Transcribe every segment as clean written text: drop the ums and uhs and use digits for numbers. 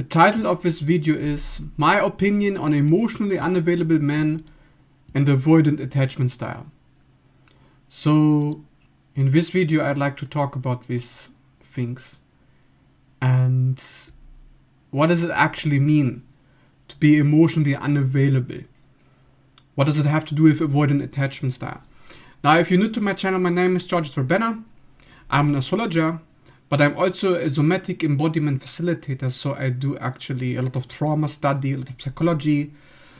The title of this video is My Opinion on Emotionally Unavailable Men and Avoidant Attachment Style. So in this video I'd like to talk about these things and what does it actually mean to be emotionally unavailable? What does it have to do with avoidant attachment style? Now, if you're new to my channel, my name is George Verbenner. I'm an astrologer, but I'm also a somatic embodiment facilitator. So I do actually a lot of trauma study, a lot of psychology.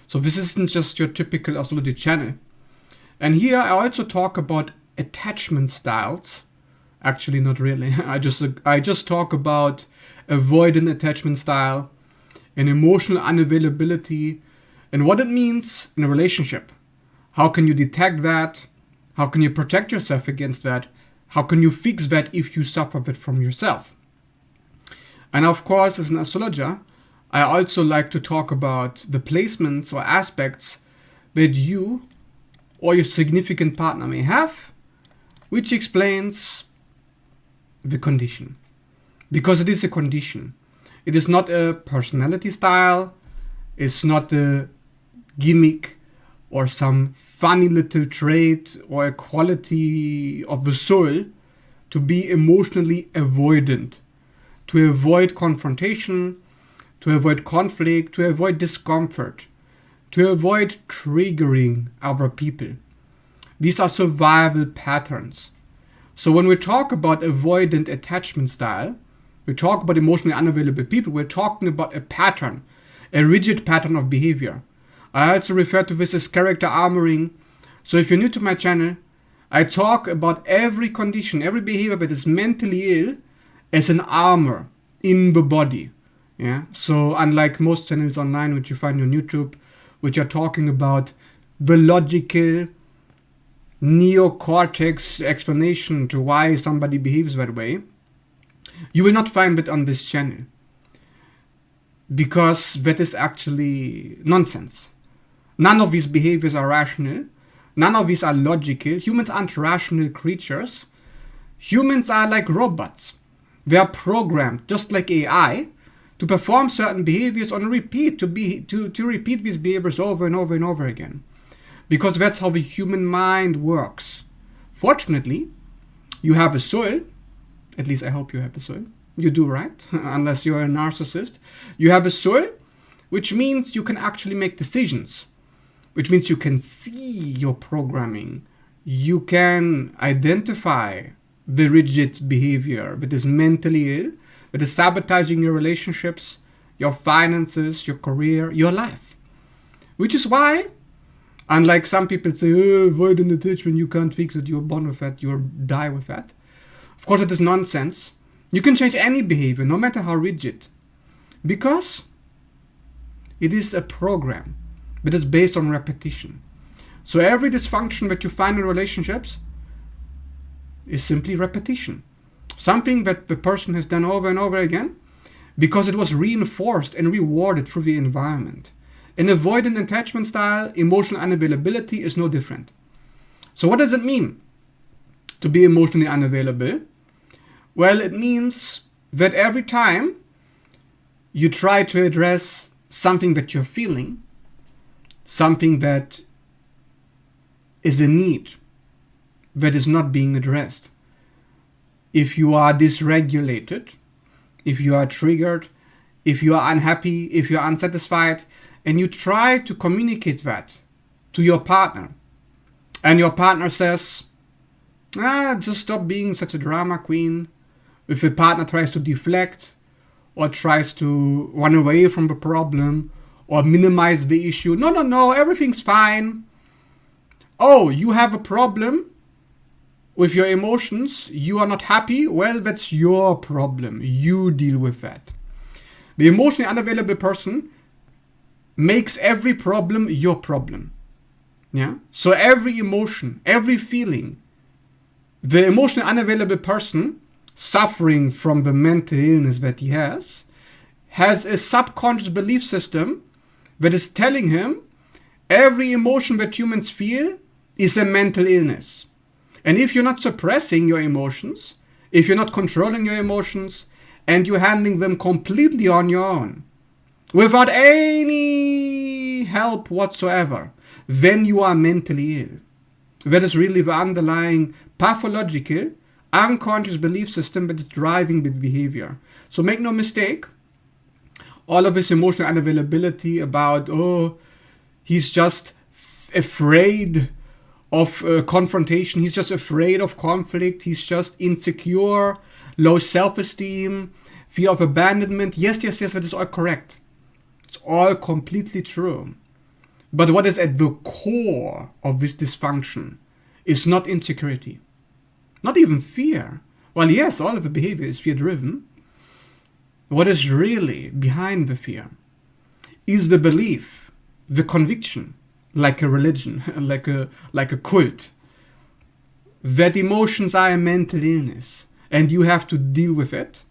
So this isn't just your typical astrology channel. And here I also talk about attachment styles. Actually, not really. I just talk about avoidant attachment style and emotional unavailability and what it means in a relationship. How can you detect that? How can you protect yourself against that? How can you fix that if you suffer it from yourself? And of course, as an astrologer, I also like to talk about the placements or aspects that you or your significant partner may have, which explains the condition. Because it is a condition. It is not a personality style. It's not a gimmick or some funny little trait or a quality of the soul to be emotionally avoidant, to avoid confrontation, to avoid conflict, to avoid discomfort, to avoid triggering other people. These are survival patterns. So when we talk about avoidant attachment style, we talk about emotionally unavailable people, we're talking about a pattern, a rigid pattern of behavior. I also refer to this as character armoring. So if you're new to my channel, I talk about every condition, every behavior that is mentally ill as an armor in the body. Yeah. So unlike most channels online which you find on YouTube, which are talking about the logical neocortex explanation to why somebody behaves that way, you will not find it on this channel. Because that is actually nonsense. None of these behaviors are rational. None of these are logical. Humans aren't rational creatures. Humans are like robots. They are programmed, just like AI, to perform certain behaviors on repeat, to repeat these behaviors over and over and over again. Because that's how the human mind works. Fortunately, you have a soul. At least I hope you have a soul. You do, right? Unless you're a narcissist. You have a soul, which means you can actually make decisions. Which means you can see your programming. You can identify the rigid behavior that is mentally ill, that is sabotaging your relationships, your finances, your career, your life. Which is why, unlike some people say, avoidant attachment, you can't fix it, you're born with that, you'll die with that. Of course, it is nonsense. You can change any behavior, no matter how rigid, because it is a program that is based on repetition. So every dysfunction that you find in relationships is simply repetition. Something that the person has done over and over again because it was reinforced and rewarded through the environment. In avoidant attachment style, emotional unavailability is no different. So what does it mean to be emotionally unavailable? Well, it means that every time you try to address something that you're feeling, something that is a need that is not being addressed, if you are dysregulated, if you are triggered, if you are unhappy, if you're unsatisfied, and you try to communicate that to your partner, and your partner says, just stop being such a drama queen. If a partner tries to deflect or tries to run away from the problem or minimize the issue, no, everything's fine. Oh, you have a problem with your emotions, you are not happy, well, that's your problem. You deal with that. The emotionally unavailable person makes every problem your problem. Yeah. So every emotion, every feeling, the emotionally unavailable person suffering from the mental illness that he has a subconscious belief system that is telling him every emotion that humans feel is a mental illness. And if you're not suppressing your emotions, if you're not controlling your emotions, and you're handling them completely on your own, without any help whatsoever, then you are mentally ill. That is really the underlying pathological, unconscious belief system that is driving the behavior. So make no mistake, all of this emotional unavailability about, oh, he's just afraid of confrontation, he's just afraid of conflict, he's just insecure, low self-esteem, fear of abandonment. Yes, that is all correct. It's all completely true. But what is at the core of this dysfunction is not insecurity, not even fear. Well, yes, all of the behavior is fear-driven. What is really behind the fear is the belief, the conviction, like a religion, like a cult, that emotions are a mental illness and you have to deal with it.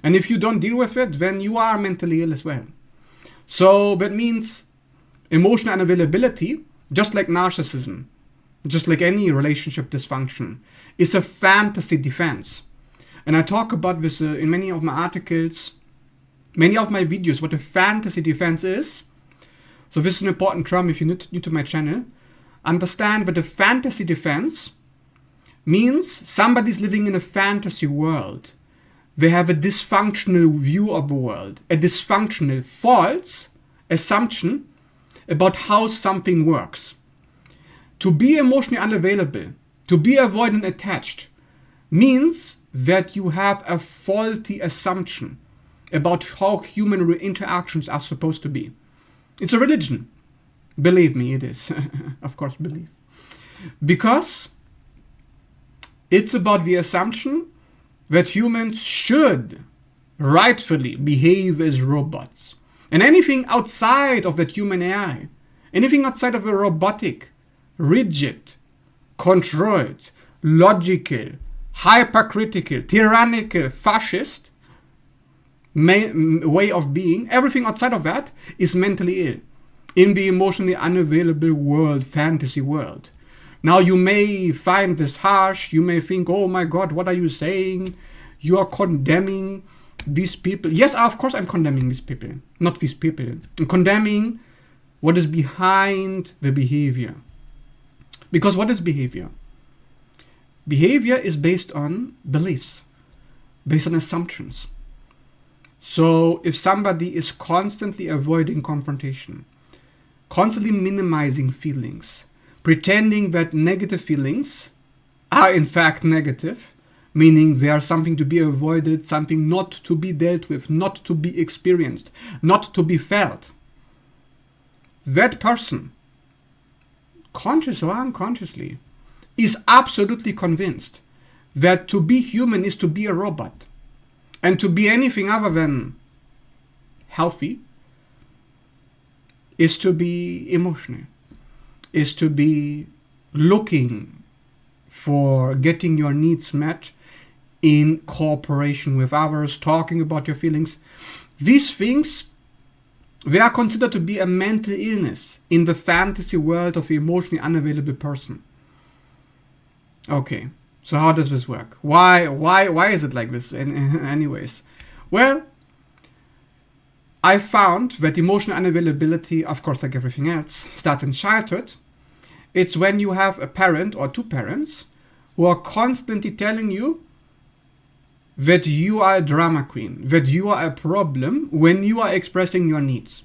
And if you don't deal with it, then you are mentally ill as well. So that means emotional unavailability, just like narcissism, just like any relationship dysfunction, is a fantasy defense. And I talk about this in many of my articles, many of my videos, what a fantasy defense is. So this is an important term if you're new to my channel. Understand that a fantasy defense means somebody's living in a fantasy world. They have a dysfunctional view of the world, a dysfunctional, false assumption about how something works. To be emotionally unavailable, to be avoidant attached, means that you have a faulty assumption about how human interactions are supposed to be. It's a religion. Believe me, it is. Of course, believe. Because it's about the assumption that humans should rightfully behave as robots. And anything outside of that human AI, anything outside of a robotic, rigid, controlled, logical, hypercritical, tyrannical, fascist way of being, everything outside of that is mentally ill in the emotionally unavailable world, fantasy world. Now you may find this harsh, you may think, oh my God, what are you saying? You are condemning these people. Yes, of course I'm condemning these people, not these people. I'm condemning what is behind the behavior. Because what is behavior? Behavior is based on beliefs, based on assumptions. So if somebody is constantly avoiding confrontation, constantly minimizing feelings, pretending that negative feelings are in fact negative, meaning they are something to be avoided, something not to be dealt with, not to be experienced, not to be felt, that person, conscious or unconsciously, is absolutely convinced that to be human is to be a robot. And to be anything other than healthy is to be emotional, is to be looking for getting your needs met in cooperation with others, talking about your feelings. These things, they are considered to be a mental illness in the fantasy world of the emotionally unavailable person. Okay, so how does this work? Why is it like this anyways? Well, I found that emotional unavailability, of course, like everything else, starts in childhood. It's when you have a parent or two parents who are constantly telling you that you are a drama queen, that you are a problem when you are expressing your needs.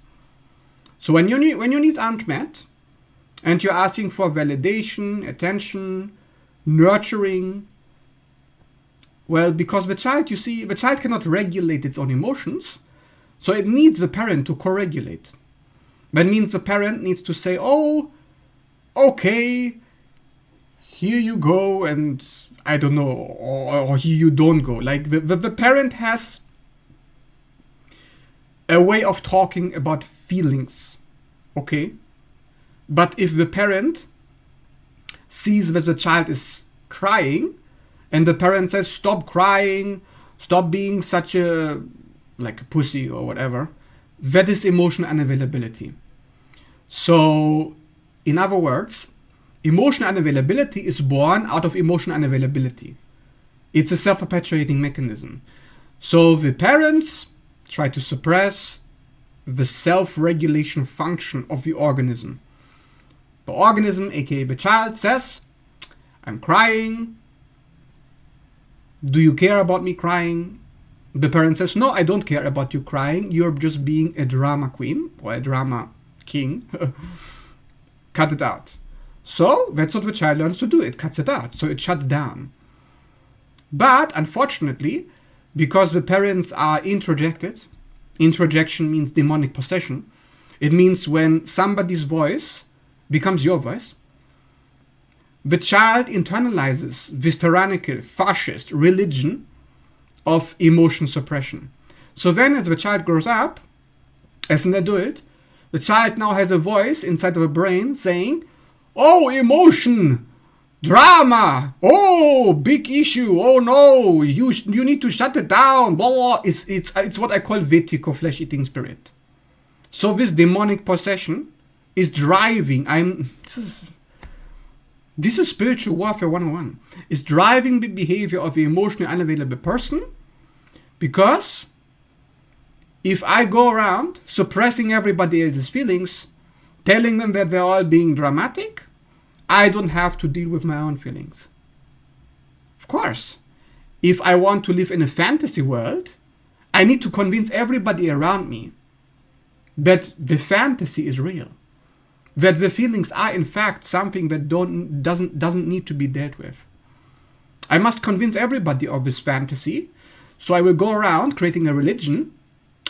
So when your needs aren't met, and you're asking for validation, attention, nurturing, well, because the child cannot regulate its own emotions, so it needs the parent to co-regulate. That means the parent needs to say, oh, okay, here you go, and I don't know, or here you don't go. Like the parent has a way of talking about feelings, okay? But if the parent sees that the child is crying, and the parent says, stop crying, stop being such a pussy or whatever, that is emotional unavailability. So, in other words, emotional unavailability is born out of emotional unavailability. It's a self-perpetuating mechanism. So the parents try to suppress the self-regulation function of the organism. The organism, aka the child, says, I'm crying. Do you care about me crying? The parent says, no, I don't care about you crying. You're just being a drama queen or a drama king. Cut it out. So that's what the child learns to do. It cuts it out. So it shuts down. But unfortunately, because the parents are introjected, introjection means demonic possession. It means when somebody's voice becomes your voice, the child internalizes this tyrannical, fascist religion of emotion suppression. So then as the child grows up, as an adult, the child now has a voice inside of a brain saying, oh, emotion, drama, oh, big issue, oh no, you need to shut it down, blah, blah. It's what I call vertigo, flesh-eating spirit. So this demonic possession is driving, this is spiritual warfare 101. It's driving the behavior of the emotionally unavailable person, because if I go around suppressing everybody else's feelings, telling them that they're all being dramatic, I don't have to deal with my own feelings. Of course, if I want to live in a fantasy world, I need to convince everybody around me that the fantasy is real. That the feelings are in fact something that doesn't need to be dealt with. I must convince everybody of this fantasy, so I will go around creating a religion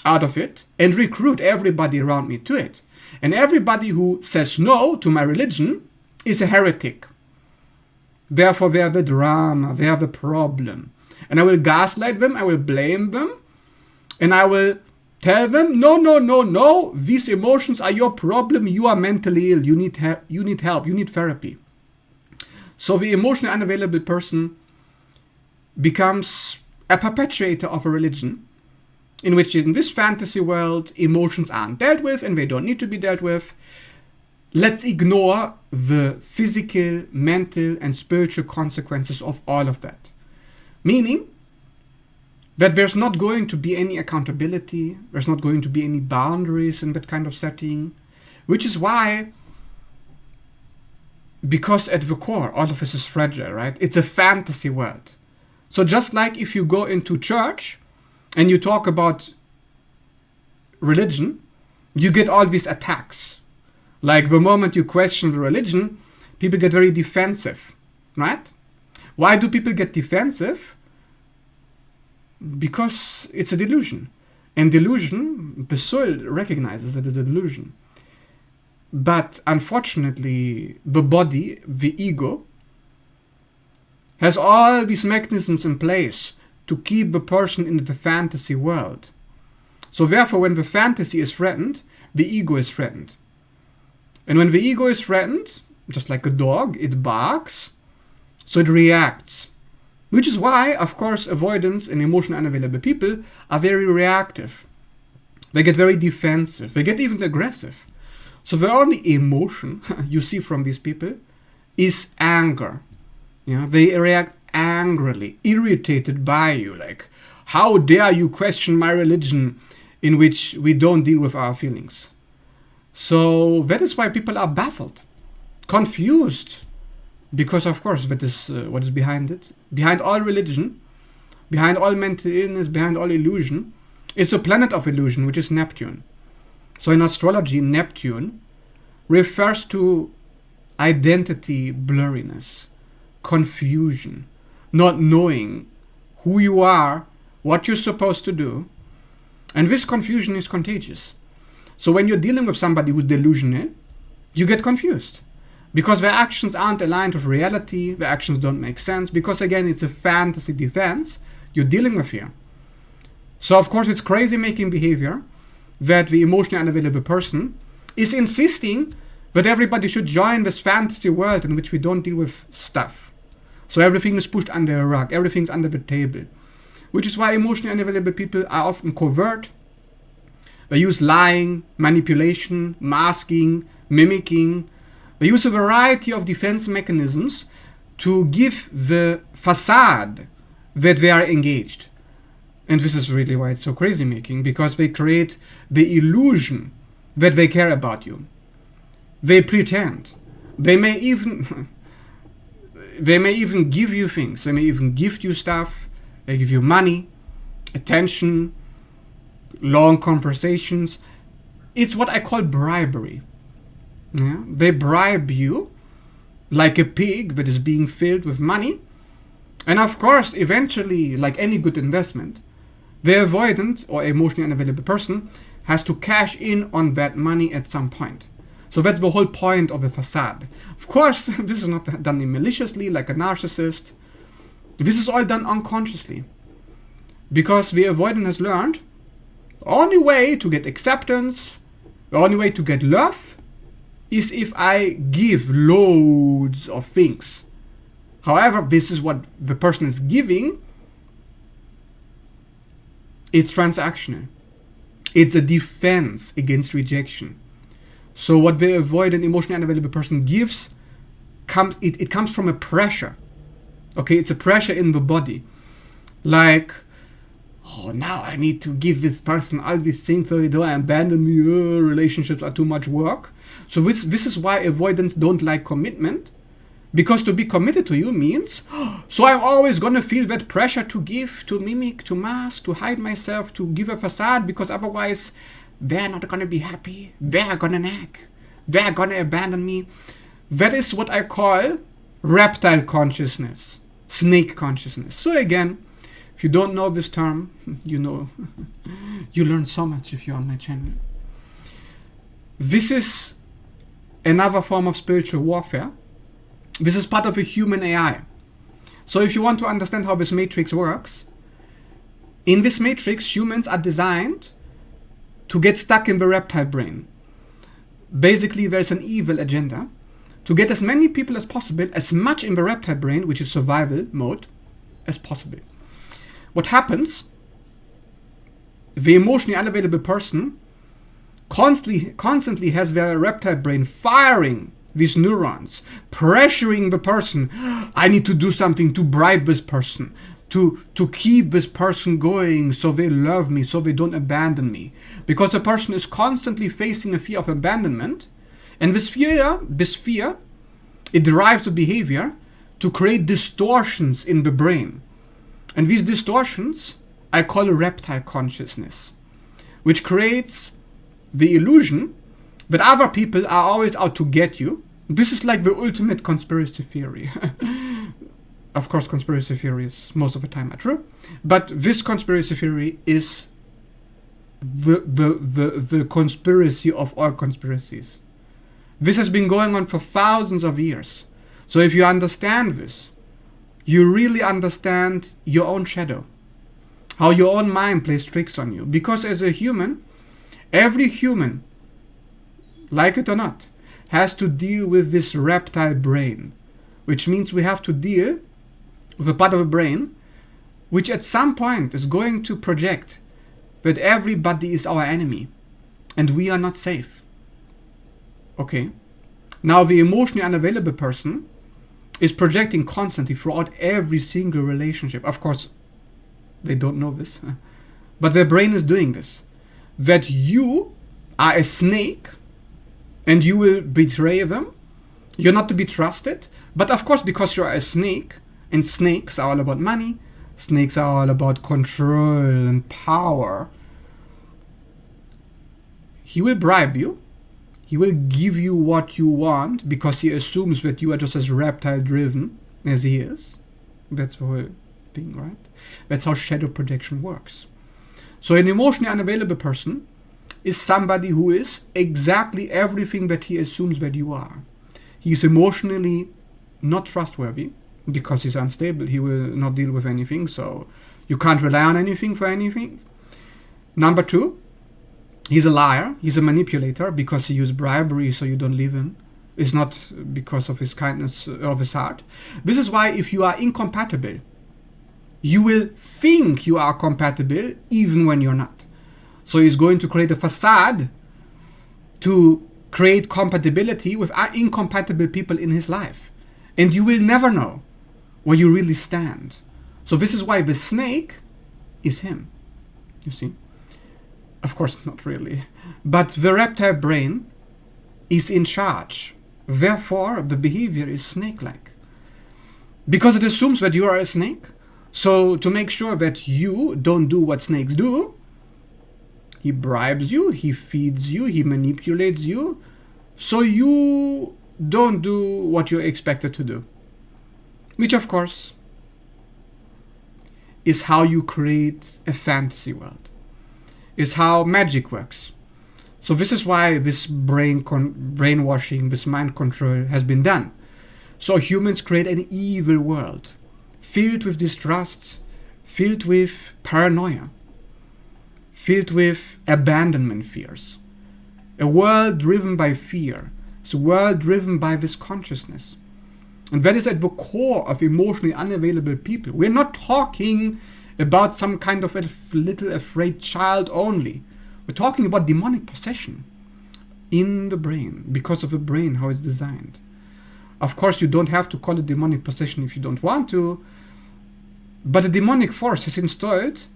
out of it and recruit everybody around me to it. And everybody who says no to my religion is a heretic. Therefore they are the drama, they are the problem. And I will gaslight them, I will blame them, and I will tell them, no, these emotions are your problem, you are mentally ill, you need help, you need therapy. So the emotionally unavailable person becomes a perpetuator of a religion, in which in this fantasy world, emotions aren't dealt with and they don't need to be dealt with. Let's ignore the physical, mental, and spiritual consequences of all of that. Meaning that there's not going to be any accountability, there's not going to be any boundaries in that kind of setting, which is why, because at the core, all of this is fragile, right? It's a fantasy world. So just like if you go into church and you talk about religion, you get all these attacks. Like the moment you question the religion, people get very defensive, right? Why do people get defensive? Because it's a delusion. And delusion, the soul recognizes it as a delusion. But unfortunately, the body, the ego, has all these mechanisms in place to keep the person in the fantasy world. So therefore, when the fantasy is threatened, the ego is threatened. And when the ego is threatened, just like a dog, it barks, so it reacts. Which is why, of course, avoidance and emotionally unavailable people are very reactive. They get very defensive. They get even aggressive. So the only emotion you see from these people is anger. You know, they react angrily, irritated by you. Like, how dare you question my religion in which we don't deal with our feelings? So that is why people are baffled, confused. Because, of course, that is what is behind it. Behind all religion, behind all mental illness, behind all illusion, is the planet of illusion, which is Neptune. So in astrology, Neptune refers to identity blurriness, confusion, not knowing who you are, what you're supposed to do. And this confusion is contagious. So when you're dealing with somebody who's delusional, you get confused. Because their actions aren't aligned with reality, their actions don't make sense, because again, it's a fantasy defense you're dealing with here. So of course, it's crazy making behavior that the emotionally unavailable person is insisting that everybody should join this fantasy world in which we don't deal with stuff. So everything is pushed under a rug, everything's under the table. Which is why emotionally unavailable people are often covert. They use lying, manipulation, masking, mimicking. They use a variety of defense mechanisms to give the facade that they are engaged. And this is really why it's so crazy making, because they create the illusion that they care about you. They pretend. They may even give you things. They may even gift you stuff. They give you money, attention, long conversations. It's what I call bribery. Yeah? They bribe you like a pig that is being filled with money. And of course, eventually, like any good investment, the avoidant or emotionally unavailable person has to cash in on that money at some point. So that's the whole point of a facade. Of course, this is not done maliciously like a narcissist. This is all done unconsciously. Because the avoidant has learned the only way to get acceptance, the only way to get love, is if I give loads of things. However, this is what the person is giving. It's transactional. It's a defense against rejection. So what the avoidant, emotionally unavailable person gives, it comes from a pressure. Okay, it's a pressure in the body. Like, oh, now I need to give this person all these things so they don't abandon me. Relationships are too much work. So this is why avoidants don't like commitment. Because to be committed to you means, so I'm always going to feel that pressure to give, to mimic, to mask, to hide myself, to give a facade, because otherwise they're not going to be happy. They're going to nag. They're going to abandon me. That is what I call reptile consciousness, snake consciousness. So again, if you don't know this term, you know, you learn so much if you're on my channel. This is another form of spiritual warfare. This is part of a human AI. So if you want to understand how this matrix works, in this matrix, humans are designed to get stuck in the reptile brain. Basically, there's an evil agenda to get as many people as possible, as much in the reptile brain, which is survival mode, as possible. What happens? The emotionally unavailable person constantly has their reptile brain firing these neurons, pressuring the person. I need to do something to bribe this person, to keep this person going so they love me, so they don't abandon me. Because the person is constantly facing a fear of abandonment, and this fear, it drives the behavior to create distortions in the brain. And these distortions I call reptile consciousness, which creates the illusion that other people are always out to get you. This is like the ultimate conspiracy theory. Of course, conspiracy theories most of the time are true, but this conspiracy theory is the conspiracy of all conspiracies. This has been going on for thousands of years. So if you understand this, you really understand your own shadow, how your own mind plays tricks on you. Because as a human, every human, like it or not, has to deal with this reptile brain, which means we have to deal with a part of the brain which at some point is going to project that everybody is our enemy and we are not safe. Okay. Now the emotionally unavailable person is projecting constantly throughout every single relationship. Of course, they don't know this, but their brain is doing this. That you are a snake and you will betray them. You're not to be trusted. But of course, because you're a snake, and snakes are all about money, snakes are all about control and power, he will bribe you. He will give you what you want because he assumes that you are just as reptile driven as he is. That's the whole thing, right? That's how shadow projection works. So an emotionally unavailable person is somebody who is exactly everything that he assumes that you are. He's emotionally not trustworthy because he's unstable. He will not deal with anything, so you can't rely on anything for anything. Number two, he's a liar. He's a manipulator because he used bribery so you don't leave him. It's not because of his kindness of his heart. This is why if you are incompatible, you will think you are compatible even when you're not. So he's going to create a facade to create compatibility with incompatible people in his life. And you will never know where you really stand. So this is why the snake is him. you see. Of course, not really. But the reptile brain is in charge. Therefore, the behavior is snake-like. Because it assumes that you are a snake. So to make sure that you don't do what snakes do, he bribes you, he feeds you, he manipulates you, so you don't do what you're expected to do. Which, of course, is how you create a fantasy world. Is how magic works. So this is why this brainwashing, this mind control has been done. So humans create an evil world, filled with distrust, filled with paranoia, filled with abandonment fears. A world driven by fear. It's a world driven by this consciousness. And that is at the core of emotionally unavailable people. We're not talking about some kind of a little afraid child only. We're talking about demonic possession in the brain, because of the brain, how it's designed. Of course, you don't have to call it demonic possession if you don't want to, but a demonic force has installed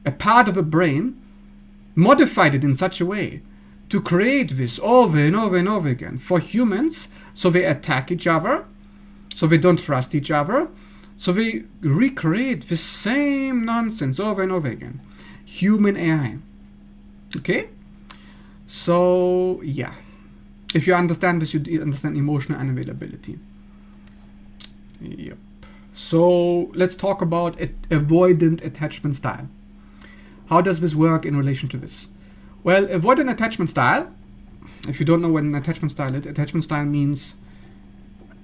a part of the brain, modified it in such a way to create this over and over and over again for humans, so they attack each other, so they don't trust each other, so they recreate the same nonsense over and over again. Human AI. Okay? So, yeah. If you understand this, you understand emotional unavailability. Yep. So, let's talk about avoidant attachment style. How does this work in relation to this? Well, avoidant attachment style, if you don't know what an attachment style is, attachment style means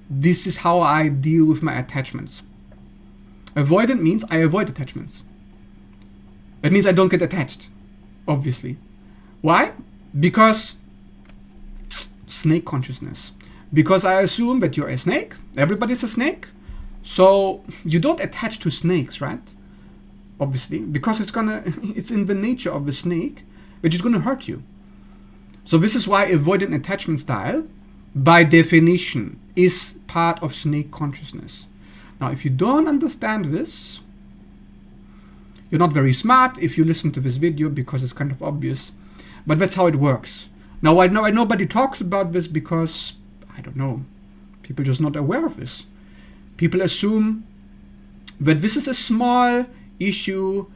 this is how I deal with my attachments. Avoidant means I avoid attachments. That means I don't get attached, obviously. Why? Because snake consciousness. Because I assume that you're a snake, everybody's a snake, so you don't attach to snakes, right? Obviously, because it's in the nature of the snake, which is gonna hurt you. So this is why avoidant attachment style, by definition, is part of snake consciousness. Now, if you don't understand this, you're not very smart if you listen to this video, because it's kind of obvious, but that's how it works. Now, I know nobody talks about this because, I don't know, people are just not aware of this. People assume that this is a small issue,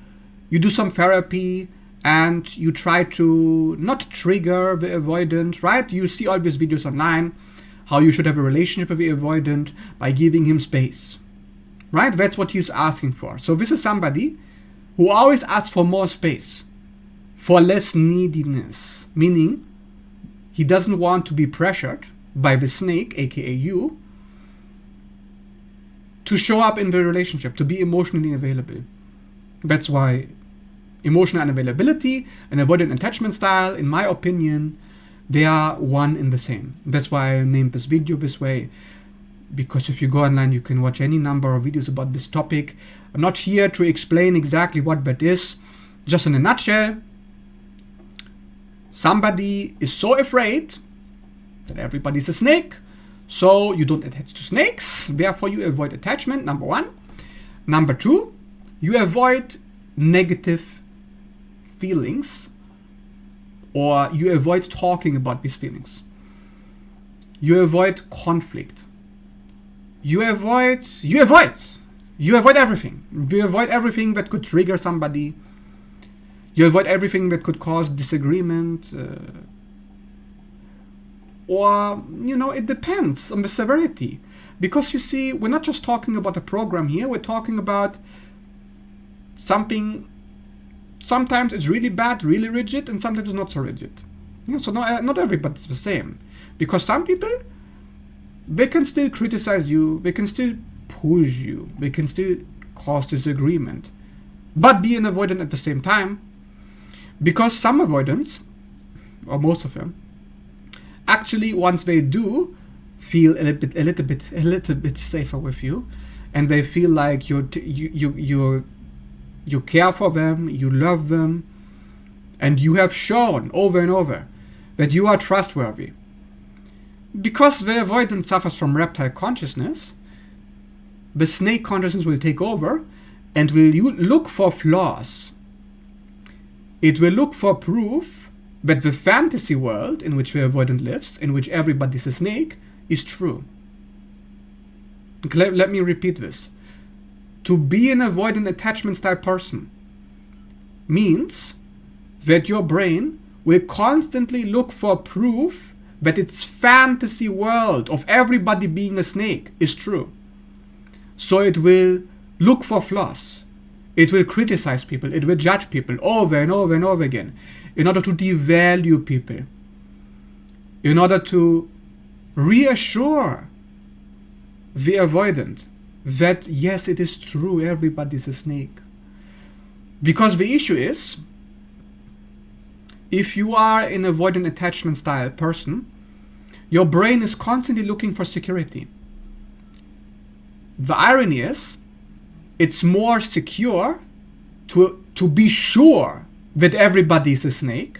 you do some therapy, and you try to not trigger the avoidant, right? You see all these videos online, how you should have a relationship with the avoidant by giving him space, right? That's what he's asking for. So this is somebody who always asks for more space, for less neediness, meaning he doesn't want to be pressured by the snake, aka you, to show up in the relationship, to be emotionally available. That's why emotional unavailability and avoidant attachment style, in my opinion, they are one and the same. That's why I named this video this way, because if you go online, you can watch any number of videos about this topic. I'm not here to explain exactly what that is. Just in a nutshell, somebody is so afraid that everybody's a snake, so you don't attach to snakes, therefore you avoid attachment, number one. Number two, you avoid negative feelings, or you avoid talking about these feelings. You avoid conflict. You avoid everything. You avoid everything that could trigger somebody. You avoid everything that could cause disagreement. Or, it depends on the severity. Because you see, we're not just talking about a program here, we're talking about something, sometimes it's really bad, really rigid, and sometimes it's not so rigid. So not everybody's the same. Because some people, they can still criticize you, they can still push you, they can still cause disagreement, but be an avoidant at the same time. Because some avoidants, or most of them, actually, once they do feel a little bit safer with you, and they feel like you care for them, you love them, and you have shown over and over that you are trustworthy. Because the avoidant suffers from reptile consciousness, the snake consciousness will take over and will look for flaws It will look for proof that the fantasy world in which the avoidant lives, in which everybody's a snake, is true. Let me repeat this. To be an avoidant attachment style person means that your brain will constantly look for proof that its fantasy world of everybody being a snake is true. So it will look for flaws. It will criticize people. It will judge people over and over and over again in order to devalue people, in order to reassure the avoidant that yes, it is true, everybody's a snake. Because the issue is, if you are an avoidant attachment style person, your brain is constantly looking for security. The irony is, it's more secure to be sure that everybody is a snake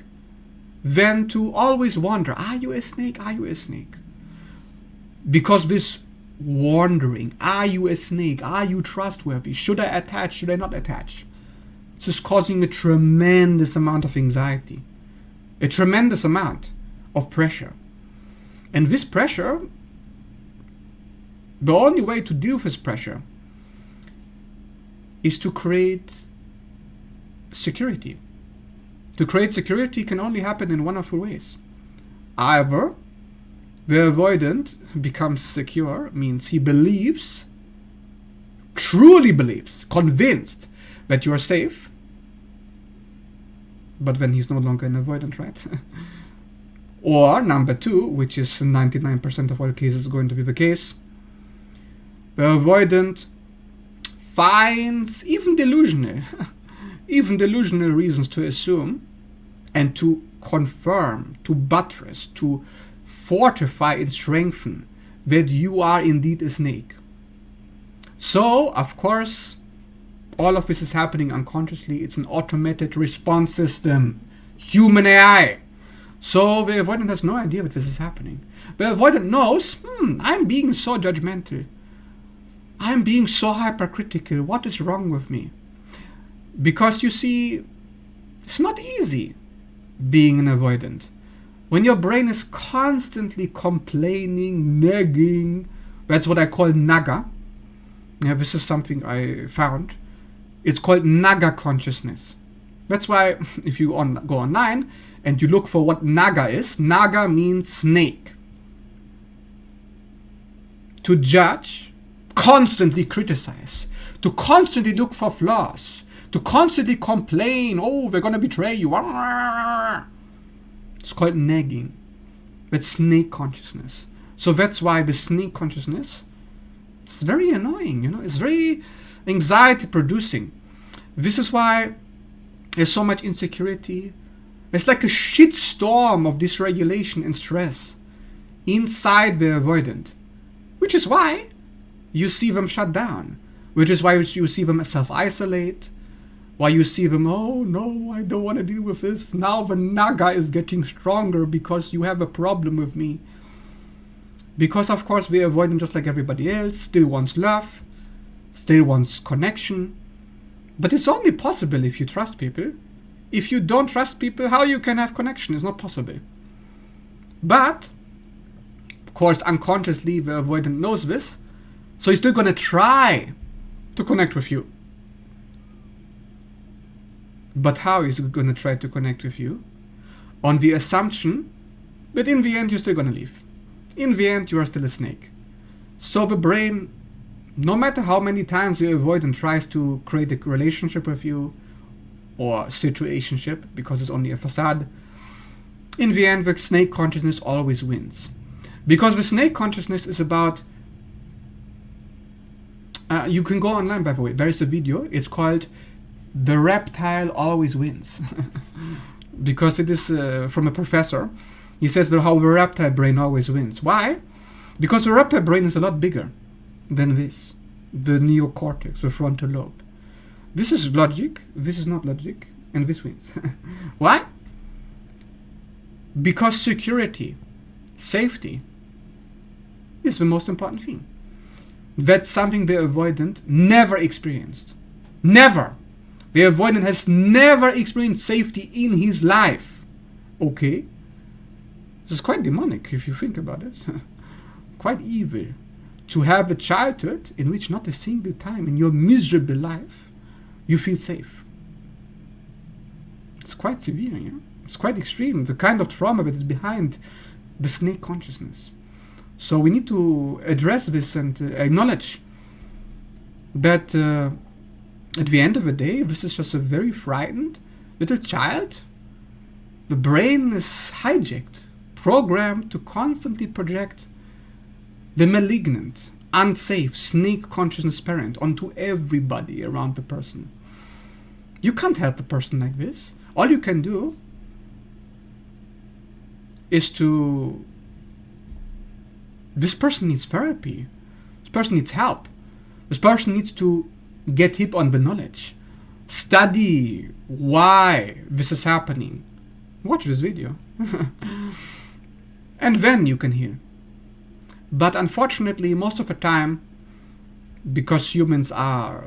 than to always wonder, are you a snake? Are you a snake? Because this wondering, are you a snake? Are you trustworthy? Should I attach? Should I not attach? This is causing a tremendous amount of anxiety, a tremendous amount of pressure. And this pressure, the only way to deal with this pressure is to create security. To create security can only happen in one of two ways. Either the avoidant becomes secure, means he believes, truly believes, convinced that you are safe, but then he's no longer an avoidant, right? Or number two, which is 99% of all cases going to be the case, the avoidant finds even delusional reasons to assume and to confirm, to buttress, to fortify and strengthen that you are indeed a snake. So, of course, all of this is happening unconsciously. It's an automated response system, human AI. So the avoidant has no idea that this is happening. The avoidant knows, I'm being so judgmental. I'm being so hypercritical. What is wrong with me? Because you see, it's not easy being an avoidant. When your brain is constantly complaining, nagging, that's what I call naga. Yeah, this is something I found. It's called naga consciousness. That's why if you go online and you look for what naga is, naga means snake. To judge, constantly criticize, to constantly look for flaws, to constantly complain, oh, they're going to betray you. It's called nagging. That's snake consciousness. So that's why the snake consciousness, it's very annoying, it's very anxiety producing. This is why there's so much insecurity. It's like a shitstorm of dysregulation and stress inside the avoidant, which is why you see them shut down, which is why you see them self-isolate, why you see them, oh no, I don't want to deal with this. Now the naga is getting stronger because you have a problem with me. Because of course the avoidant, just like everybody else, still wants love, still wants connection. But it's only possible if you trust people. If you don't trust people, how you can have connection? It's not possible. But, of course, unconsciously the avoidant knows this, so he's still going to try to connect with you. But how is he going to try to connect with you? On the assumption that in the end you're still going to leave. In the end you are still a snake. So the brain, no matter how many times you avoid and tries to create a relationship with you or situationship, because it's only a facade, in the end the snake consciousness always wins. Because the snake consciousness is about, you can go online, by the way, there is a video, it's called The Reptile Always Wins. Because it is from a professor. He says, well, how the reptile brain always wins. Why? Because the reptile brain is a lot bigger than this, the neocortex, the frontal lobe. This is logic, this is not logic, and this wins. Why? Because security, safety, is the most important thing. That's something the avoidant never experienced. Never. The avoidant has never experienced safety in his life. Okay? This is quite demonic if you think about it. Quite evil. To have a childhood in which not a single time in your miserable life you feel safe. It's quite severe, yeah? It's quite extreme. The kind of trauma that is behind the snake consciousness. So we need to address this and acknowledge that at the end of the day, this is just a very frightened little child. The brain is hijacked, programmed to constantly project the malignant, unsafe, snake consciousness parent onto everybody around the person. You can't help a person like this. All you can do is to... This person needs therapy. This person needs help. This person needs to get hip on the knowledge. Study why this is happening. Watch this video. And then you can heal. But unfortunately, most of the time, because humans are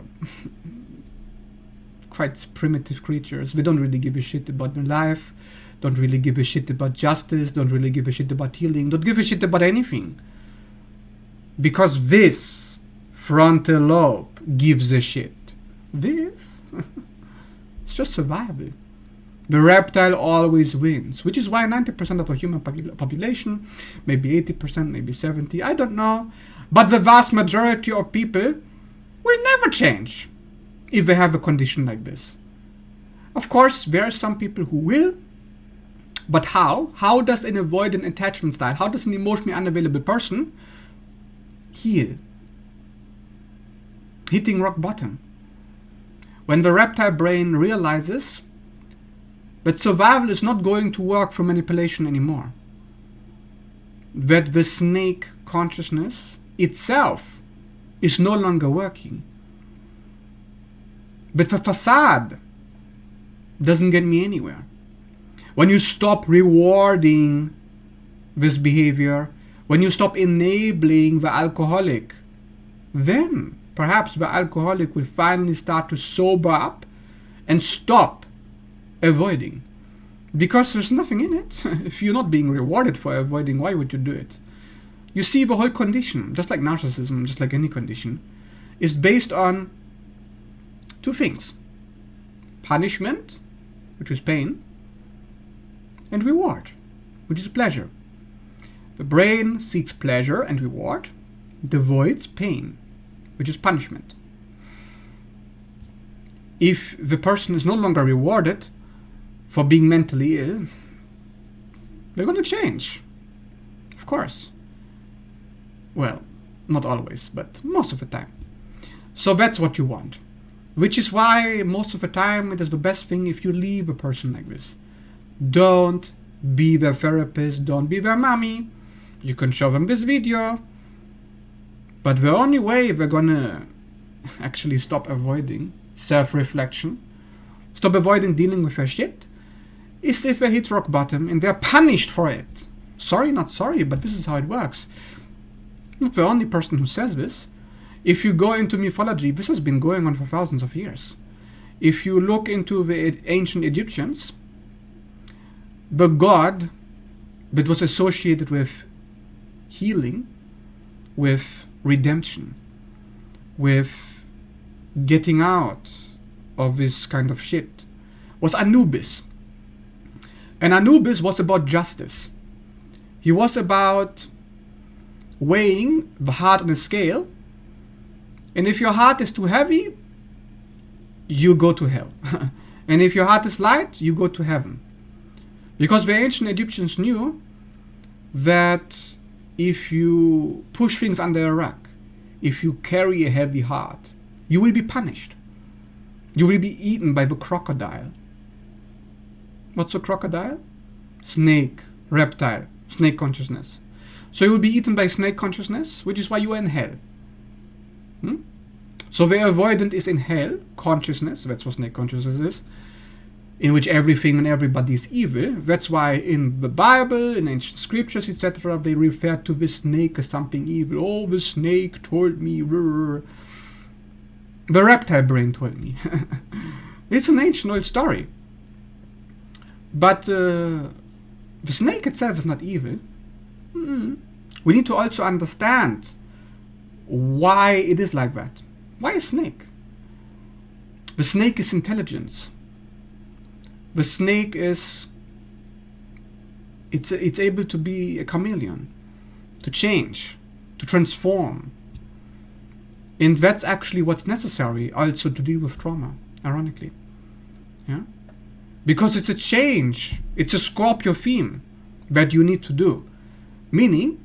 quite primitive creatures, we don't really give a shit about their life, don't really give a shit about justice, don't really give a shit about healing, don't give a shit about anything. Because this frontal lobe gives a shit. This? It's just survival. The reptile always wins, which is why 90% of the human population, maybe 80%, maybe 70%, I don't know, but the vast majority of people will never change if they have a condition like this. Of course, there are some people who will, but how? How does an avoidant attachment style, how does an emotionally unavailable person heal? Hitting rock bottom. When the reptile brain realizes that survival is not going to work for manipulation anymore. That the snake consciousness itself is no longer working. But the facade doesn't get me anywhere. When you stop rewarding this behavior, when you stop enabling the alcoholic, then perhaps the alcoholic will finally start to sober up and stop avoiding. Because there's nothing in it. If you're not being rewarded for avoiding, why would you do it? You see, the whole condition, just like narcissism, just like any condition, is based on two things. Punishment, which is pain, and reward, which is pleasure. The brain seeks pleasure and reward, it avoids pain, which is punishment. If the person is no longer rewarded for being mentally ill, they're going to change. Of course. Well, not always, but most of the time. So that's what you want. Which is why most of the time it is the best thing if you leave a person like this. Don't be their therapist, don't be their mommy. You can show them this video. But the only way they're gonna actually stop avoiding self-reflection, stop avoiding dealing with their shit, is if they hit rock bottom and they're punished for it. Sorry, not sorry, but this is how it works. Not the only person who says this. If you go into mythology, this has been going on for thousands of years. If you look into the ancient Egyptians, the god that was associated with healing, with redemption, with getting out of this kind of shit, was Anubis. And Anubis was about justice. He was about weighing the heart on a scale, and if your heart is too heavy, you go to hell. And if your heart is light, you go to heaven. Because the ancient Egyptians knew that if you push things under a rug, if you carry a heavy heart, you will be punished. You will be eaten by the crocodile. What's a crocodile? Snake, reptile, snake consciousness. So you will be eaten by snake consciousness, which is why you are in hell. So the avoidant is in hell, consciousness, that's what snake consciousness is, in which everything and everybody is evil. That's why in the Bible, in ancient scriptures, etc., they refer to the snake as something evil. Oh, the snake told me. The reptile brain told me. It's an ancient old story. But the snake itself is not evil. We need to also understand why it is like that. Why a snake? The snake is intelligence. The snake is, it's able to be a chameleon, to change, to transform. And that's actually what's necessary also to deal with trauma, ironically. Yeah? Because it's a change, it's a Scorpio theme that you need to do. Meaning,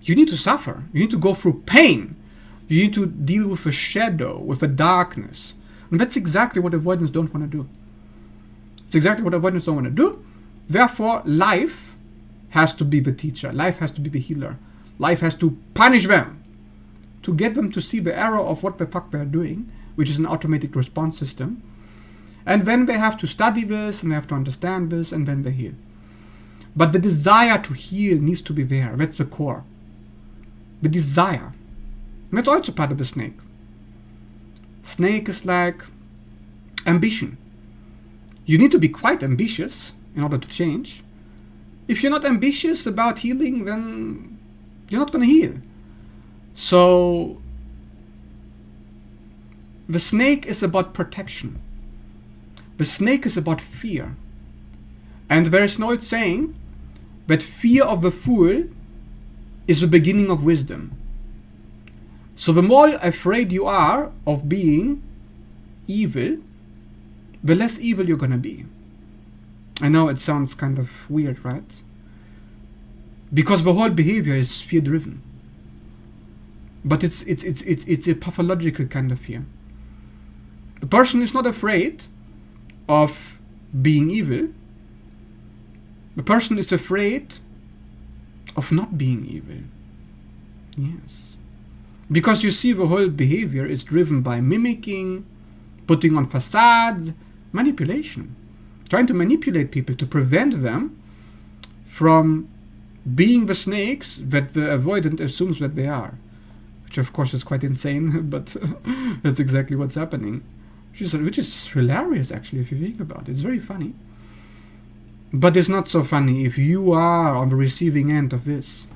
you need to suffer, you need to go through pain, you need to deal with a shadow, with a darkness. And that's exactly what avoidants don't want to do. It's exactly what avoidants don't want to do. Therefore, life has to be the teacher, life has to be the healer. Life has to punish them, to get them to see the error of what the fuck they're doing, which is an automatic response system. And then they have to study this, and they have to understand this, and then they heal. But the desire to heal needs to be there. That's the core. The desire. And that's also part of the snake. Snake is like ambition. You need to be quite ambitious in order to change. If you're not ambitious about healing, then you're not going to heal. So the snake is about protection. The snake is about fear. And there is an old saying that fear of the fool is the beginning of wisdom. So the more afraid you are of being evil, the less evil you're gonna be. I know it sounds kind of weird, right? Because the whole behavior is fear-driven. But it's a pathological kind of fear. The person is not afraid of being evil. The person is afraid of not being evil. Yes. Because you see, the whole behavior is driven by mimicking, putting on facades, manipulation. Trying to manipulate people to prevent them from being the snakes that the avoidant assumes that they are. Which of course is quite insane, but that's exactly what's happening. Which is hilarious, actually, if you think about it. It's very funny. But it's not so funny if you are on the receiving end of this.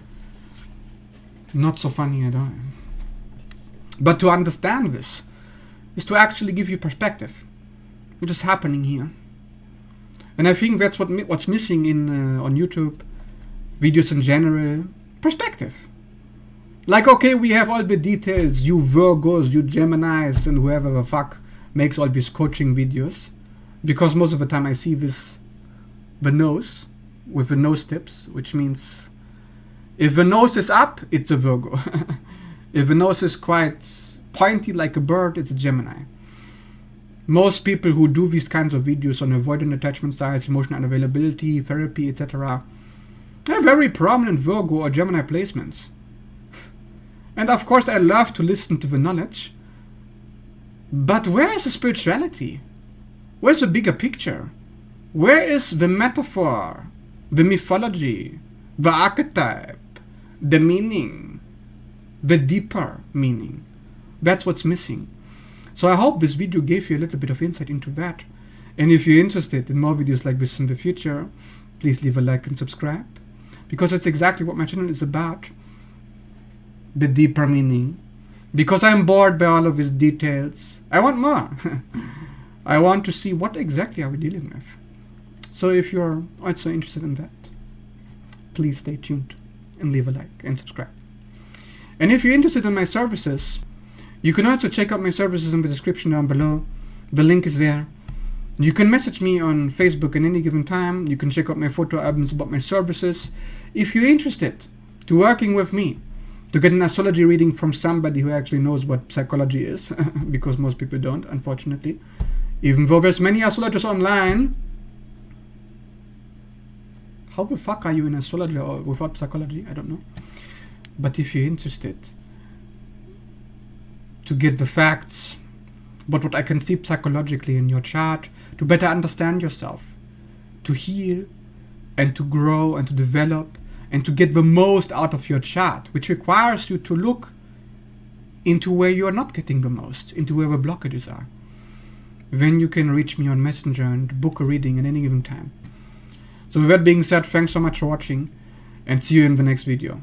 Not so funny at all. But to understand this is to actually give you perspective. What is happening here? And I think that's what's missing in on YouTube, videos in general. Perspective. Like, okay, we have all the details, you Virgos, you Geminis, and whoever the fuck makes all these coaching videos. Because most of the time I see this, the nose, with the nose tips, which means if the nose is up, it's a Virgo. If the nose is quite pointy like a bird, it's a Gemini. Most people who do these kinds of videos on avoidant attachment styles, emotional unavailability, therapy, etc., have very prominent Virgo or Gemini placements. And of course I love to listen to the knowledge, but where is the spirituality? Where's the bigger picture? Where is the metaphor, the mythology, the archetype, the meaning, the deeper meaning? That's what's missing. So I hope this video gave you a little bit of insight into that. And if you're interested in more videos like this in the future, please leave a like and subscribe. Because that's exactly what my channel is about. The deeper meaning. Because I'm bored by all of these details. I want more. I want to see what exactly are we dealing with. So if you're also interested in that, please stay tuned and leave a like and subscribe. And if you're interested in my services, you can also check out my services in the description down below. The link is there. You can message me on Facebook at any given time. You can check out my photo albums about my services. If you're interested to working with me, to get an astrology reading from somebody who actually knows what psychology is, because most people don't, unfortunately. Even though there's many astrologers online, how the fuck are you in astrology or without psychology? I don't know. But if you're interested to get the facts about what I can see psychologically in your chart, to better understand yourself, to heal and to grow and to develop and to get the most out of your chart, which requires you to look into where you're not getting the most, into where the blockages are. when you can reach me on Messenger and book a reading at any given time. So with that being said, thanks so much for watching, and see you in the next video.